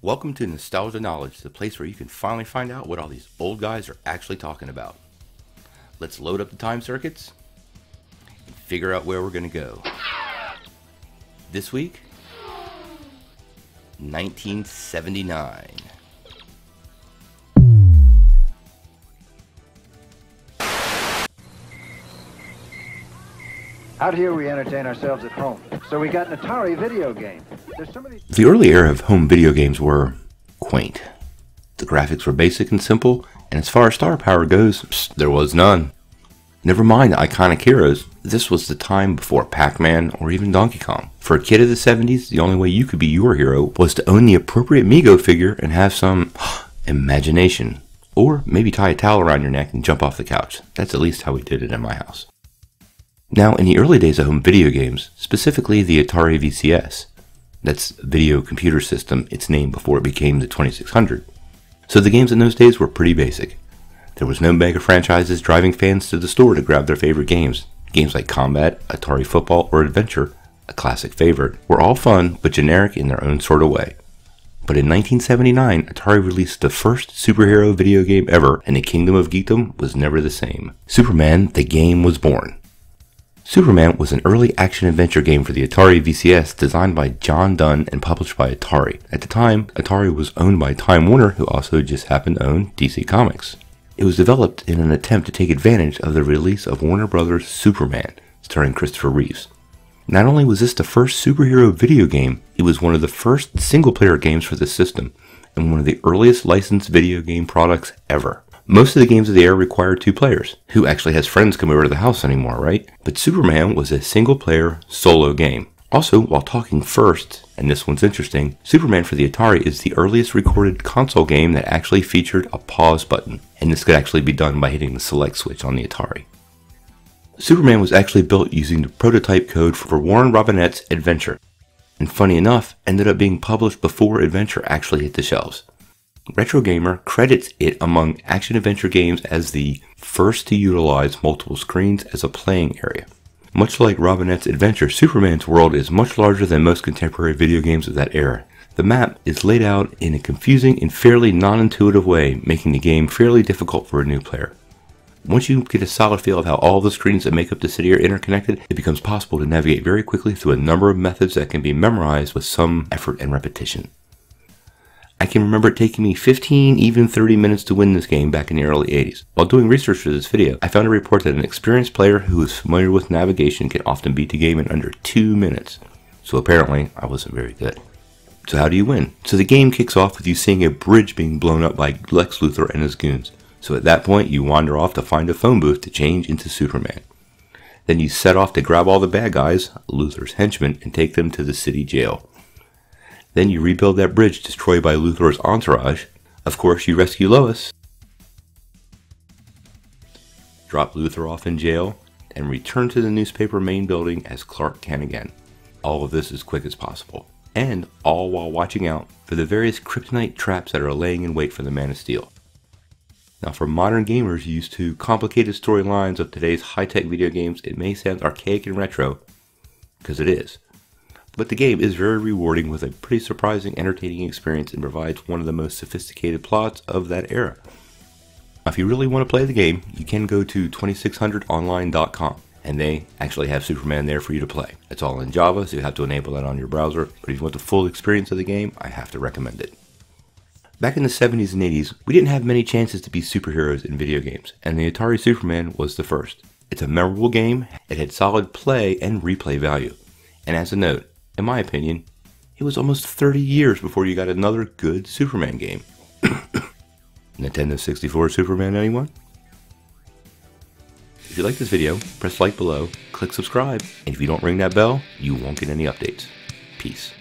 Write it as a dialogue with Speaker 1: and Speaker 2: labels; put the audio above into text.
Speaker 1: Welcome to Nostalgia Knowledge, the place where you can finally find out what all these old guys are actually talking about. Let's load up the time circuits and figure out where we're going to go. This week, 1979.
Speaker 2: Out here we entertain ourselves at home, so we got an Atari video game. There's so many...
Speaker 1: The early era of home video games were quaint. The graphics were basic and simple, and as far as star power goes, there was none. Never mind the iconic heroes, this was the time before Pacman or even Donkey Kong. For a kid of the 70s, the only way you could be your hero was to own the appropriate mego figure and have some imagination. Or maybe tie a towel around your neck and jump off the couch. That's at least how we did it in my house. Now, in the early days of home video games, specifically the Atari VCS, that's Video Computer System, its name before it became the 2600. So the games in those days were pretty basic. There was no mega franchises driving fans to the store to grab their favorite games. Games like Combat, Atari Football, or Adventure, a classic favorite, were all fun but generic in their own sort of way. But in 1979, Atari released the first superhero video game ever, and the kingdom of geekdom was never the same. Superman, the game, was born. Superman was an early action-adventure game for the Atari VCS designed by John Dunn and published by Atari. At the time, Atari was owned by Time Warner, who also just happened to own DC Comics. It was developed in an attempt to take advantage of the release of Warner Bros. Superman, starring Christopher Reeves. Not only was this the first superhero video game, it was one of the first single-player games for the system, and one of the earliest licensed video game products ever. Most of the games of the era required two players. Who actually has friends come over to the house anymore, right? But Superman was a single-player, solo game. Also, while talking first, and this one's interesting, Superman for the Atari is the earliest recorded console game that actually featured a pause button, and this could actually be done by hitting the select switch on the Atari. Superman was actually built using the prototype code for Warren Robinette's Adventure, and funny enough, ended up being published before Adventure actually hit the shelves. Retro Gamer credits it among action-adventure games as the first to utilize multiple screens as a playing area. Much like Robinette's Adventure, Superman's world is much larger than most contemporary video games of that era. The map is laid out in a confusing and fairly non-intuitive way, making the game fairly difficult for a new player. Once you get a solid feel of how all the screens that make up the city are interconnected, it becomes possible to navigate very quickly through a number of methods that can be memorized with some effort and repetition. I can remember it taking me 15, even 30 minutes to win this game back in the early 80s. While doing research for this video, I found a report that an experienced player who is familiar with navigation can often beat the game in under 2 minutes. So apparently, I wasn't very good. So how do you win? So the game kicks off with you seeing a bridge being blown up by Lex Luthor and his goons. So at that point, you wander off to find a phone booth to change into Superman. Then you set off to grab all the bad guys, Luthor's henchmen, and take them to the city jail. Then you rebuild that bridge destroyed by Luthor's entourage. Of course, you rescue Lois, drop Luthor off in jail, and return to the newspaper main building as Clark Kent again. All of this as quick as possible, and all while watching out for the various kryptonite traps that are laying in wait for the Man of Steel. Now, for modern gamers used to complicated storylines of today's high-tech video games, it may sound archaic and retro, because it is. But the game is very rewarding with a pretty surprising, entertaining experience and provides one of the most sophisticated plots of that era. Now, if you really want to play the game, you can go to 2600online.com and they actually have Superman there for you to play. It's all in Java, so you have to enable that on your browser, but if you want the full experience of the game, I have to recommend it. Back in the 70s and 80s, we didn't have many chances to be superheroes in video games, and the Atari Superman was the first. It's a memorable game, it had solid play and replay value. And as a note, in my opinion, it was almost 30 years before you got another good Superman game. Nintendo 64 Superman, anyone? If you like this video, press like below, click subscribe, and if you don't ring that bell, you won't get any updates. Peace.